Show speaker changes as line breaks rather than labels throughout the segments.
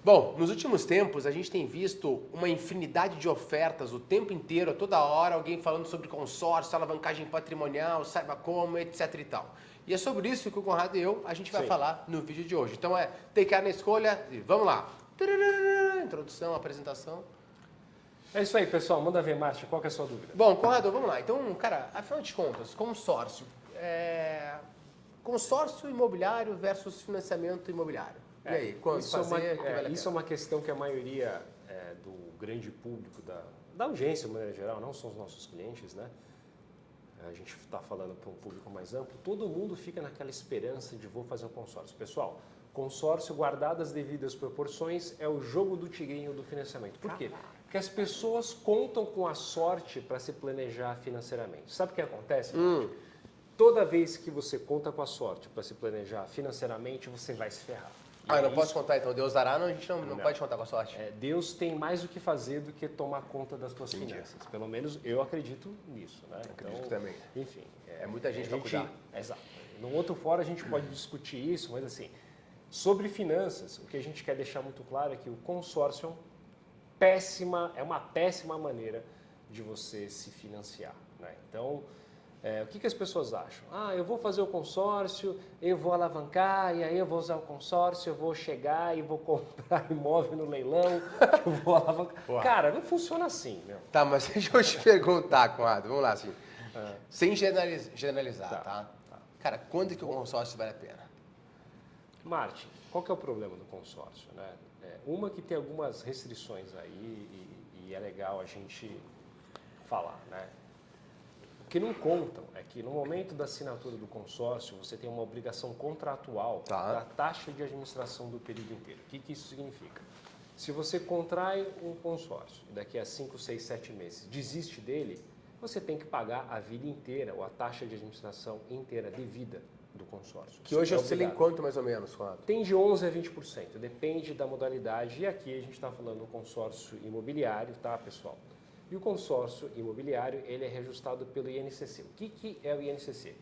Bom, nos últimos tempos a gente tem visto uma infinidade de ofertas o tempo inteiro, a toda hora, alguém falando sobre consórcio, alavancagem patrimonial, saiba como, etc e tal. E é sobre isso que o Conrado e eu, a gente vai falar no vídeo de hoje. Então take care na escolha e vamos lá. Introdução, apresentação.
É isso aí, pessoal. Manda ver, Márcio. Qual que é a sua dúvida?
Bom, Conrado, vamos lá. Então, cara, afinal de contas, consórcio. Consórcio imobiliário versus financiamento imobiliário. E aí, quando fazer?
Isso é uma questão que a maioria do grande público, da audiência, de maneira geral, não são os nossos clientes, né? A gente está falando para um público mais amplo. Todo mundo fica naquela esperança de vou fazer um consórcio. Pessoal, consórcio guardado as devidas proporções é o jogo do tigrinho do financiamento. Por quê? Porque as pessoas contam com a sorte para se planejar financeiramente. Sabe o que acontece? Toda vez que você conta com a sorte para se planejar financeiramente, você vai se ferrar.
Eu não posso contar então. Deus dará, a gente não pode contar com a sorte.
Deus tem mais o que fazer do que tomar conta das suas finanças. Pelo menos eu acredito nisso. Né?
Acredito também.
Enfim.
É muita gente para cuidar.
Exato. No outro fora a gente pode discutir isso, mas assim, sobre finanças, o que a gente quer deixar muito claro é que o consórcio é uma péssima maneira de você se financiar. Né? Então, o que as pessoas acham? Eu vou fazer o consórcio, eu vou alavancar, e aí eu vou usar o consórcio, eu vou chegar e vou comprar imóvel no leilão, eu vou alavancar. Uau. Cara, não funciona assim, meu.
Tá, mas deixa eu te perguntar, Conrado, vamos lá, assim. Sem generalizar, tá? Cara, quando que o consórcio vale a pena?
Martin, qual que é o problema do consórcio? Né? Uma que tem algumas restrições aí e é legal a gente falar, né? O que não contam é que no momento da assinatura do consórcio, você tem uma obrigação contratual da taxa de administração do período inteiro. O que isso significa? Se você contrai um consórcio e daqui a 5, 6, 7 meses desiste dele, você tem que pagar a vida inteira ou a taxa de administração inteira devida do consórcio.
Que hoje oscila em quanto mais ou menos, Conrado?
Tem de 11% a 20%, depende da modalidade. E aqui a gente está falando do consórcio imobiliário, tá, pessoal? E o consórcio imobiliário, ele é reajustado pelo INCC. O que é o INCC?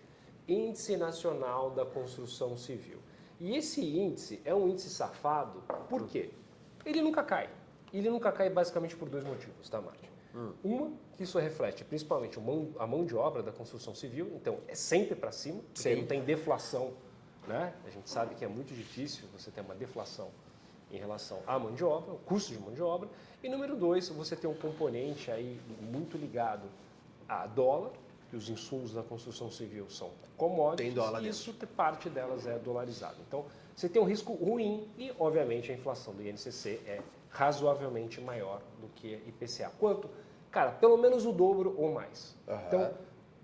Índice Nacional da Construção Civil. E esse índice é um índice safado, por quê? Ele nunca cai. Ele nunca cai basicamente por dois motivos, tá, Martin? Uma, que isso reflete principalmente a mão de obra da construção civil, então é sempre para cima, porque não tem deflação, né? A gente sabe que é muito difícil você ter uma deflação em relação à mão de obra, o custo de mão de obra. E número 2, você tem um componente aí muito ligado a dólar, que os insumos da construção civil são commodities,
tem dólar
e isso, parte delas é dolarizado. Então, você tem um risco ruim e, obviamente, a inflação do INCC é razoavelmente maior do que IPCA. Quanto? Cara, pelo menos o dobro ou mais. Então,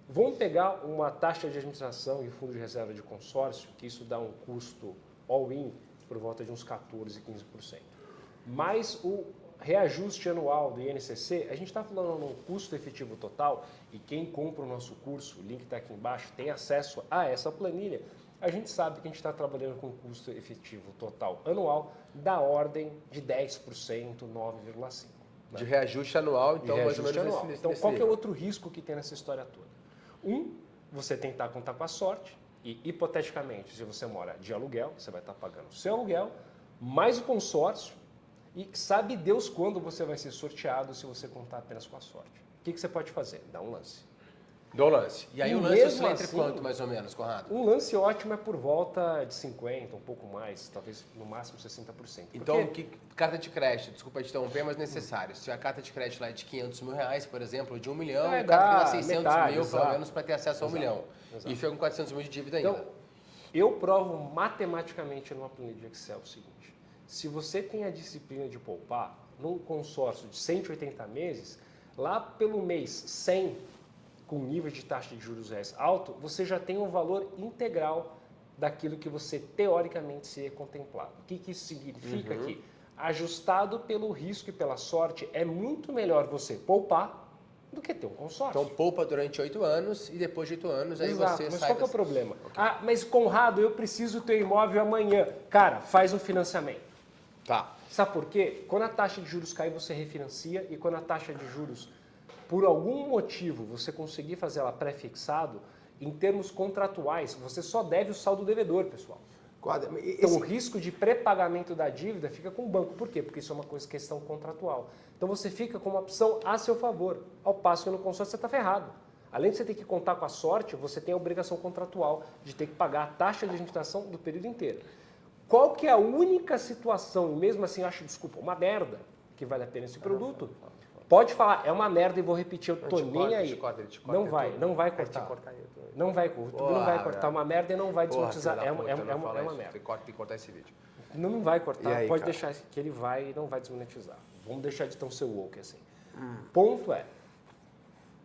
vamos pegar uma taxa de administração e fundo de reserva de consórcio, que isso dá um custo all-in por volta de uns 14%, 15%. Mais o reajuste anual do INCC, a gente está falando no custo efetivo total, e quem compra o nosso curso, o link está aqui embaixo, tem acesso a essa planilha. A gente sabe que a gente está trabalhando com um custo efetivo total anual da ordem de 10%, 9,5%. Né?
De reajuste anual, então mais ou menos
anual. Então, qual que é o outro risco que tem nessa história toda? Você tentar contar com a sorte, e hipoteticamente, se você mora de aluguel, você vai estar pagando o seu aluguel, mais o consórcio, e sabe Deus quando você vai ser sorteado se você contar apenas com a sorte. O que você pode fazer? Dá um lance.
Do lance. E aí o lance oscila entre quanto, mais ou menos, Conrado?
Um lance ótimo é por volta de 50%, um pouco mais, talvez no máximo 60%.
Então, carta de crédito, desculpa te interromper, mas necessário. Se a carta de crédito lá é de 500 mil reais, por exemplo, de 1 milhão, o cara tem 600 mil, pelo menos, para ter acesso a 1 milhão. E fica com 400 mil de dívida ainda.
Então, eu provo matematicamente numa planilha de Excel o seguinte: se você tem a disciplina de poupar num consórcio de 180 meses, lá pelo mês 100, com nível de taxa de juros reais alto, você já tem um valor integral daquilo que você teoricamente seria contemplado. O que isso significa? Que, ajustado pelo risco e pela sorte, é muito melhor você poupar do que ter um consórcio.
Então poupa durante 8 anos e depois de 8 anos aí
Exato,
você
mas
sai...
qual que é o problema? Mas Conrado, eu preciso ter imóvel amanhã. Cara, faz um financiamento.
Tá.
Sabe por quê? Quando a taxa de juros cai, você refinancia, e quando a taxa de juros, por algum motivo, você conseguir fazer ela pré-fixado, em termos contratuais, você só deve o saldo devedor, pessoal. Então, o risco de pré-pagamento da dívida fica com o banco. Por quê? Porque isso é uma questão contratual. Então, você fica com uma opção a seu favor, ao passo que no consórcio você está ferrado. Além de você ter que contar com a sorte, você tem a obrigação contratual de ter que pagar a taxa de administração do período inteiro. Qual que é a única situação, e mesmo assim eu acho, desculpa, uma merda, que vale a pena esse produto? Pode falar, é uma merda e vou repetir, eu tô nem aí. Não vai cortar. Não vai cortar uma merda e não vai desmonetizar. É uma merda.
Tem que cortar esse vídeo.
Não vai cortar,
aí,
pode
cara?
deixar que ele vai e não vai desmonetizar. Vamos deixar de tão ser woke assim. Ponto é,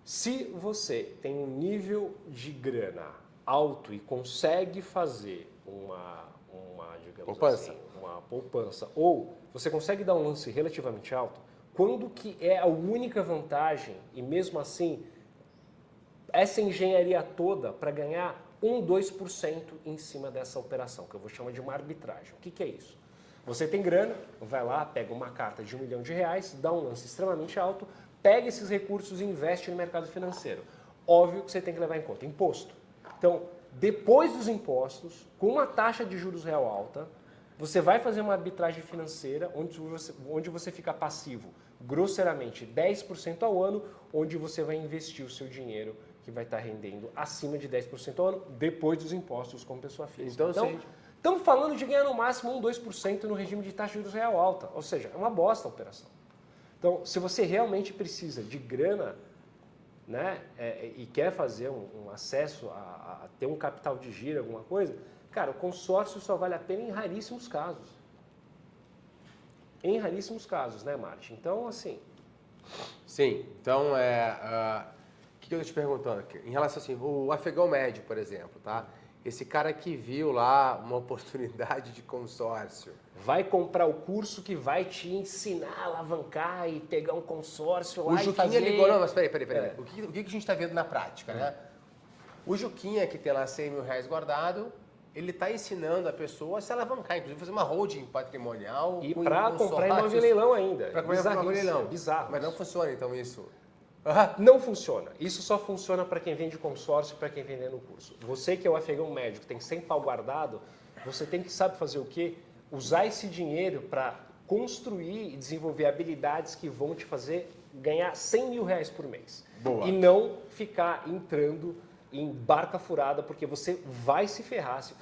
se você tem um nível de grana alto e consegue fazer digamos
poupança.
assim, uma poupança, ou você consegue dar um lance relativamente alto, quando que é a única vantagem, e mesmo assim, essa engenharia toda para ganhar 2% em cima dessa operação, que eu vou chamar de uma arbitragem. O que é isso? Você tem grana, vai lá, pega uma carta de R$1 milhão, dá um lance extremamente alto, pega esses recursos e investe no mercado financeiro. Óbvio que você tem que levar em conta imposto. Então, depois dos impostos, com uma taxa de juros real alta, você vai fazer uma arbitragem financeira onde você fica passivo, grosseiramente, 10% ao ano, onde você vai investir o seu dinheiro, que vai estar rendendo acima de 10% ao ano, depois dos impostos como pessoa física. Então, estamos falando de ganhar no máximo 2% no regime de taxa de juros real alta, ou seja, é uma bosta a operação. Então, se você realmente precisa de grana, né, e quer fazer um acesso a ter um capital de giro, alguma coisa, cara, o consórcio só vale a pena em raríssimos casos. Em raríssimos casos, né, Marte? Então, assim...
Sim, então, o que eu estou te perguntando aqui? Em relação assim, o afegão médio, por exemplo, tá? Esse cara que viu lá uma oportunidade de consórcio.
Vai comprar o curso que vai te ensinar a alavancar e pegar um consórcio lá
O
e
Juquinha
fazer...
ligou, não, mas peraí. O que a gente está vendo na prática, né? O Juquinha, que tem lá R$100 mil guardado, ele está ensinando a pessoa a se alavancar, inclusive fazer uma holding patrimonial.
E para comprar imóvel em leilão ainda.
Para comprar imóvel em leilão.
Bizarro.
Mas não funciona então isso?
Não funciona. Isso só funciona para quem vende consórcio e para quem vende no curso. Você que é o afegão médio, que tem 100 pau guardado, você tem que saber fazer o quê? Usar esse dinheiro para construir e desenvolver habilidades que vão te fazer ganhar R$100 mil por mês.
Boa.
E não ficar entrando em barca furada, porque você vai se ferrar se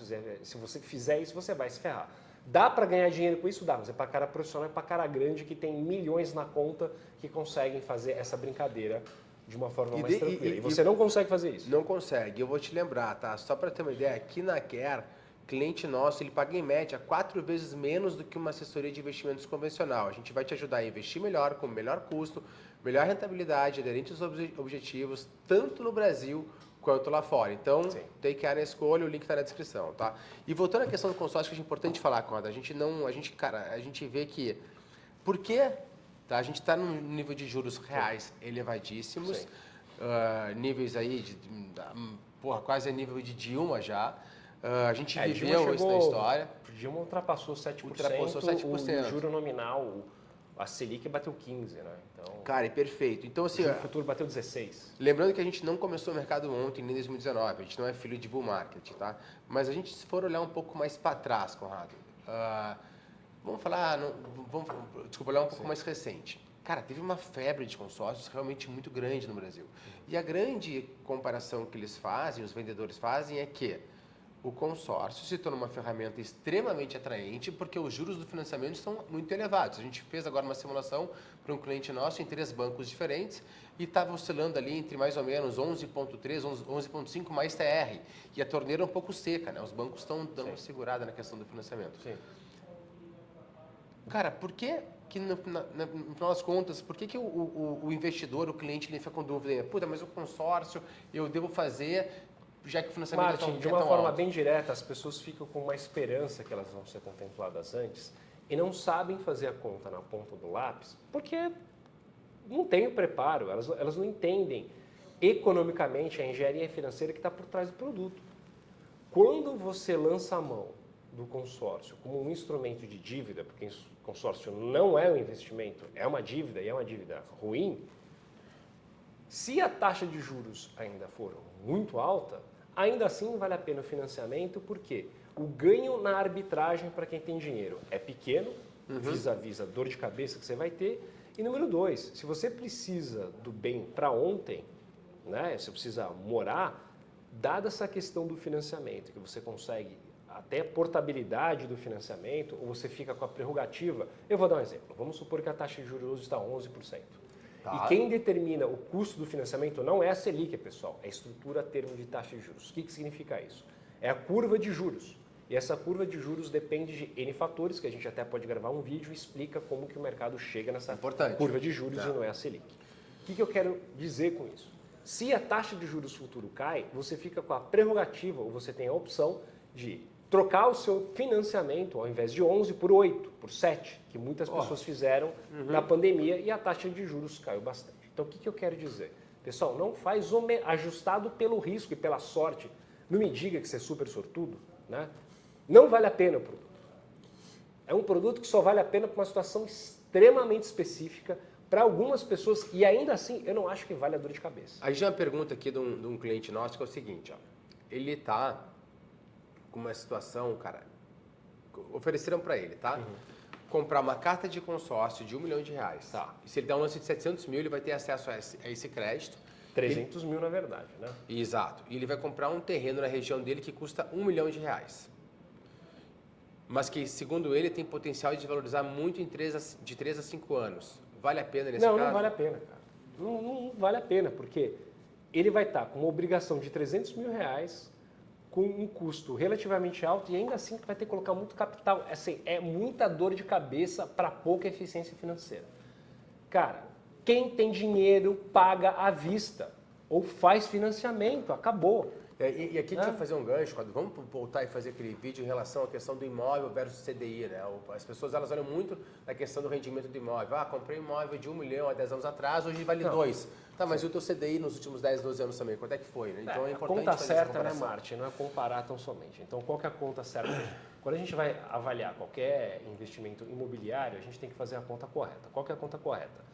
você fizer isso, você vai se ferrar. Dá para ganhar dinheiro com isso? Dá, mas é para cara profissional, é para cara grande que tem milhões na conta que conseguem fazer essa brincadeira de uma forma mais tranquila. E você não consegue fazer isso.
Não consegue. Eu vou te lembrar, tá? Só para ter uma ideia, aqui na Care, cliente nosso, ele paga em média 4 vezes menos do que uma assessoria de investimentos convencional. A gente vai te ajudar a investir melhor, com melhor custo, melhor rentabilidade, aderente aos objetivos, tanto no Brasil quanto lá fora. Então, Take Care na escolha, o link está na descrição, tá? E voltando à questão do consórcio, que é importante falar, Conrado, a gente vê que, por quê? Tá? A gente está num nível de juros reais elevadíssimos, níveis aí de quase a nível de Dilma já. A gente viveu isso na história.
Dilma ultrapassou 7%, o juro nominal, a Selic bateu 15%, né? Então,
cara, é perfeito. Então, assim,
o futuro bateu 16%.
Lembrando que a gente não começou o mercado ontem, nem em 2019, a gente não é filho de bull market, tá? Mas a gente, se for olhar um pouco mais para trás, Conrado, olhar um pouco mais recente. Cara, teve uma febre de consórcios realmente muito grande no Brasil. E a grande comparação que eles fazem, os vendedores fazem, é que o consórcio se torna uma ferramenta extremamente atraente porque os juros do financiamento estão muito elevados. A gente fez agora uma simulação para um cliente nosso em 3 bancos diferentes e estava oscilando ali entre mais ou menos 11,3, 11,5 mais TR. E a torneira é um pouco seca, né? Os bancos estão dando uma segurada na questão do financiamento.
Sim.
Cara, por que no final das contas, por que o investidor, o cliente, ele fica com dúvida? Puta, mas o consórcio eu devo fazer... já que o financiamento
Martin, de uma forma bem direta, as pessoas ficam com uma esperança que elas vão ser contempladas antes e não sabem fazer a conta na ponta do lápis porque não tem o preparo, elas não entendem economicamente a engenharia financeira que está por trás do produto. Quando você lança a mão do consórcio como um instrumento de dívida, porque consórcio não é um investimento, é uma dívida e é uma dívida ruim, se a taxa de juros ainda for muito alta, ainda assim vale a pena o financiamento, porque o ganho na arbitragem para quem tem dinheiro é pequeno, vis-à-vis a dor de cabeça que você vai ter. E número 2, se você precisa do bem para ontem, né, você precisa morar, dada essa questão do financiamento, que você consegue até portabilidade do financiamento, ou você fica com a prerrogativa, eu vou dar um exemplo, vamos supor que a taxa de juros está 11%.
Tá.
E quem determina o custo do financiamento não é a Selic, pessoal, é a estrutura termo de taxa de juros. O que significa isso? É a curva de juros. E essa curva de juros depende de N fatores, que a gente até pode gravar um vídeo e explica como que o mercado chega nessa curva de juros e não é a Selic. O que eu quero dizer com isso? Se a taxa de juros futuro cai, você fica com a prerrogativa, ou você tem a opção de trocar o seu financiamento, ao invés de 11, por 8, por 7, que muitas pessoas fizeram na pandemia e a taxa de juros caiu bastante. Então, o que eu quero dizer? Pessoal, não faz ajustado pelo risco e pela sorte. Não me diga que você é super sortudo, né? Não vale a pena o produto. É um produto que só vale a pena para uma situação extremamente específica, para algumas pessoas, e ainda assim, eu não acho que vale a dor de cabeça.
Aí já uma pergunta aqui de um cliente nosso que é o seguinte, ó. Ele está com uma situação, cara, ofereceram para ele, tá? Comprar uma carta de consórcio de R$1 milhão.
Tá.
E se ele der um lance de 700 mil, ele vai ter acesso a esse crédito.
300 mil na verdade, né?
Exato. E ele vai comprar um terreno na região dele que custa R$1 milhão. Mas que, segundo ele, tem potencial de valorizar muito de 3 a 5 anos. Vale a pena nesse caso?
Não vale a pena, cara. Não vale a pena, porque ele vai estar com uma obrigação de R$300 mil, com um custo relativamente alto e ainda assim vai ter que colocar muito capital. Assim, é muita dor de cabeça para pouca eficiência financeira. Cara, quem tem dinheiro paga à vista ou faz financiamento, acabou.
E aqui a gente vai fazer um gancho, vamos voltar e fazer aquele vídeo em relação à questão do imóvel versus CDI, né? As pessoas elas olham muito na questão do rendimento do imóvel. Ah, comprei um imóvel de 1 milhão há 10 anos atrás, hoje vale 2. Tá, mas e o teu CDI nos últimos 10, 12 anos também? Quanto é que foi? Né? Então é importante
a conta
fazer
certa,
essa
né, Marte? Não é comparar tão somente. Então, qual que é a conta certa? Quando a gente vai avaliar qualquer investimento imobiliário, a gente tem que fazer a conta correta. Qual que é a conta correta?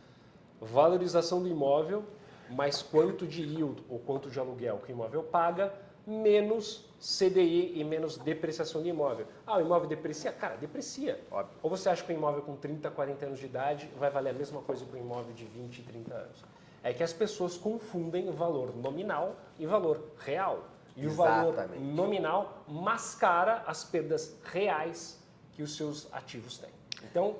Valorização do imóvel, mais quanto de yield ou quanto de aluguel que o imóvel paga, menos CDI e menos depreciação de imóvel. Ah, o imóvel deprecia? Cara, deprecia.
Óbvio.
Ou você acha que um imóvel com 30, 40 anos de idade vai valer a mesma coisa que um imóvel de 20, 30 anos? É que as pessoas confundem valor nominal e valor real. E o valor nominal mascara as perdas reais que os seus ativos têm. Então,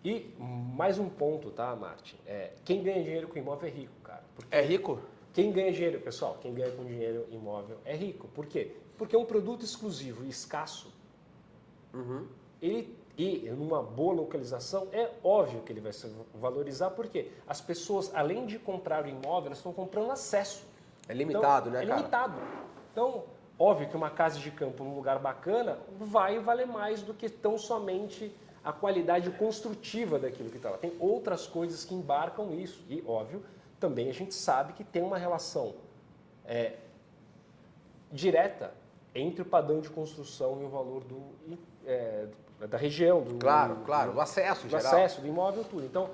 e mais um ponto, tá, Marte? Quem ganha dinheiro com imóvel é rico, cara.
É rico?
Quem ganha dinheiro, pessoal, quem ganha com dinheiro imóvel é rico. Por quê? Porque é um produto exclusivo e escasso. E numa boa localização, é óbvio que ele vai se valorizar, porque as pessoas, além de comprar o imóvel, elas estão comprando acesso.
É limitado,
então,
né, cara?
É limitado. Então, óbvio que uma casa de campo num lugar bacana vai valer mais do que tão somente a qualidade construtiva daquilo que está lá. Tem outras coisas que embarcam isso. E, óbvio, também a gente sabe que tem uma relação direta entre o padrão de construção e o valor da região.
Claro, o acesso,
do acesso, do imóvel, tudo. Então,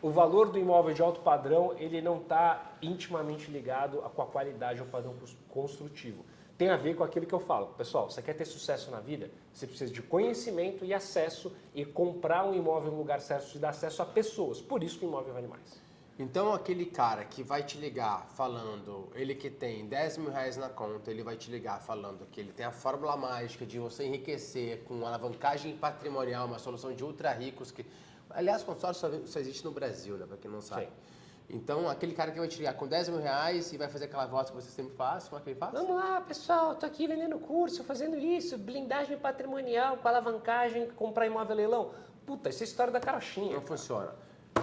o valor do imóvel de alto padrão, ele não está intimamente ligado com a qualidade ou padrão construtivo. Tem a ver com aquilo que eu falo. Pessoal, você quer ter sucesso na vida? Você precisa de conhecimento e acesso, e comprar um imóvel no lugar certo te dá acesso a pessoas. Por isso que o imóvel vale mais.
Então, aquele cara que vai te ligar falando, ele que tem 10 mil reais na conta, ele vai te ligar falando que ele tem a fórmula mágica de você enriquecer com alavancagem patrimonial, uma solução de ultra ricos, que, aliás, consórcio só existe no Brasil, né, para quem não sabe. Sim. Então, aquele cara que vai te ligar com 10 mil reais e vai fazer aquela voz que você sempre faz, como é que ele faz?
Vamos lá, pessoal, tô aqui vendendo curso, fazendo isso, blindagem patrimonial, com alavancagem, comprar imóvel leilão. Puta, isso é história da carochinha.
Não funciona.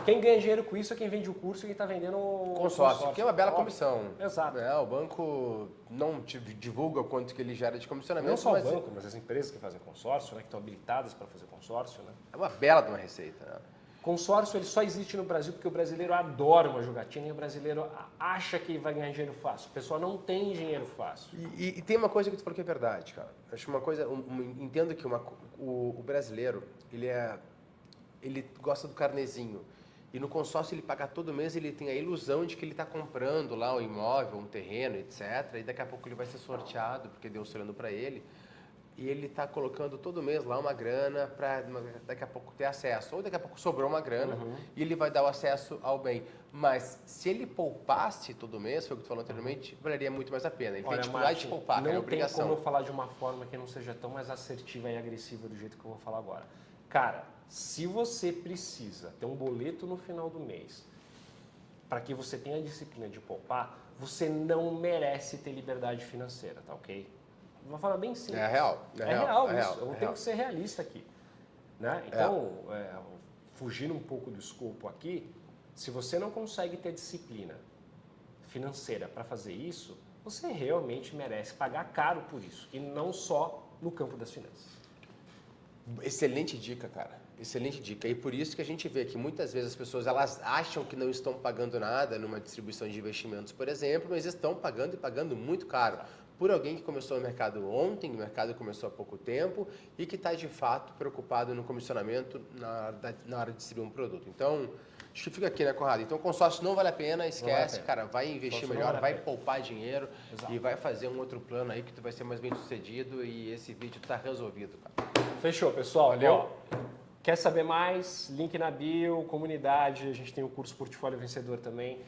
Quem ganha dinheiro com isso é quem vende o curso e quem está vendendo o
consórcio, que é uma bela comissão.
Exato.
O banco não te divulga quanto que ele gera de comissionamento.
Não só o banco, mas as empresas que fazem consórcio, né, que estão habilitadas para fazer consórcio. Né?
É uma bela de uma receita. Né?
Consórcio ele só existe no Brasil porque o brasileiro adora uma jogatina e o brasileiro acha que vai ganhar dinheiro fácil. O pessoal não tem dinheiro fácil.
E tem uma coisa que tu falou que é verdade, cara. Acho uma coisa, entendo que o brasileiro, ele gosta do carnezinho. E no consórcio ele paga todo mês, ele tem a ilusão de que ele está comprando lá um imóvel, um terreno, etc. E daqui a pouco ele vai ser sorteado, porque Deus está olhando para ele. e ele está colocando todo mês lá uma grana para daqui a pouco ter acesso. Ou daqui a pouco sobrou uma grana e ele vai dar o acesso ao bem. Mas se ele poupasse todo mês, foi o que tu falou anteriormente, valeria muito mais a pena. Ele tem dificuldade de poupar,
não
é obrigação.
Não tem como eu falar de uma forma que não seja tão mais assertiva e agressiva do jeito que eu vou falar agora. Cara, se você precisa ter um boleto no final do mês para que você tenha a disciplina de poupar, você não merece ter liberdade financeira, tá ok? Vou falar bem simples.
É real.
É real isso. Eu tenho que ser realista aqui. Né? Então, fugindo um pouco do escopo aqui, se você não consegue ter disciplina financeira para fazer isso, você realmente merece pagar caro por isso. E não só no campo das finanças.
Excelente dica, cara. Excelente dica. E por isso que a gente vê que muitas vezes as pessoas elas acham que não estão pagando nada numa distribuição de investimentos, por exemplo, mas estão pagando e pagando muito caro por alguém que começou no mercado ontem, o mercado começou há pouco tempo e que está de fato preocupado no comissionamento na hora de distribuir um produto. Então, acho que fica aqui, né, Conrado? Então, consórcio não vale a pena, esquece, cara, vai investir melhor, vai poupar dinheiro e vai fazer um outro plano aí que tu vai ser mais bem sucedido e esse vídeo está resolvido, cara.
Fechou, pessoal.
Valeu.
Ó, quer saber mais? Link na bio, comunidade, a gente tem o curso Portfólio Vencedor também.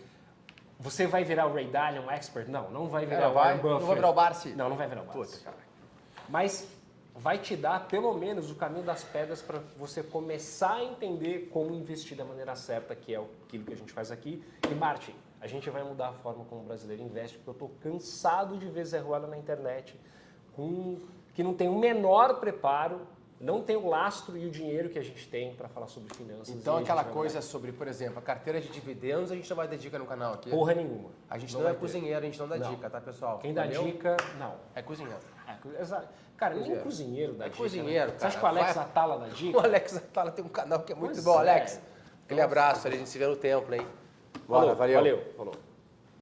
Você vai virar o Ray Dalio, um expert? Não, não vai virar o Warren Buffett.
Não vai virar o Barsi?
Não, não vai virar o Barsi.
Puta, cara.
Mas vai te dar, pelo menos, o caminho das pedras para você começar a entender como investir da maneira certa, que é aquilo que a gente faz aqui. E, Martin, a gente vai mudar a forma como o brasileiro investe, porque eu estou cansado de ver Zé Ruela na internet que não tem o menor preparo, não tem o lastro e o dinheiro que a gente tem para falar sobre finanças.
Então, aquela coisa sobre, por exemplo, a carteira de dividendos, a gente não vai dar dica no canal aqui.
Porra nenhuma.
A gente não é cozinheiro, a gente não dá dica, tá, pessoal?
Quem dá dica, não.
É cozinheiro.
Exato. Cara, nem cozinheiro dá dica.
Cozinheiro,
né? Você acha que o Alex Atala dá dica?
O Alex Atala tem um canal que é muito bom, Alex. Aquele abraço, a gente se vê no templo, hein?
Valeu.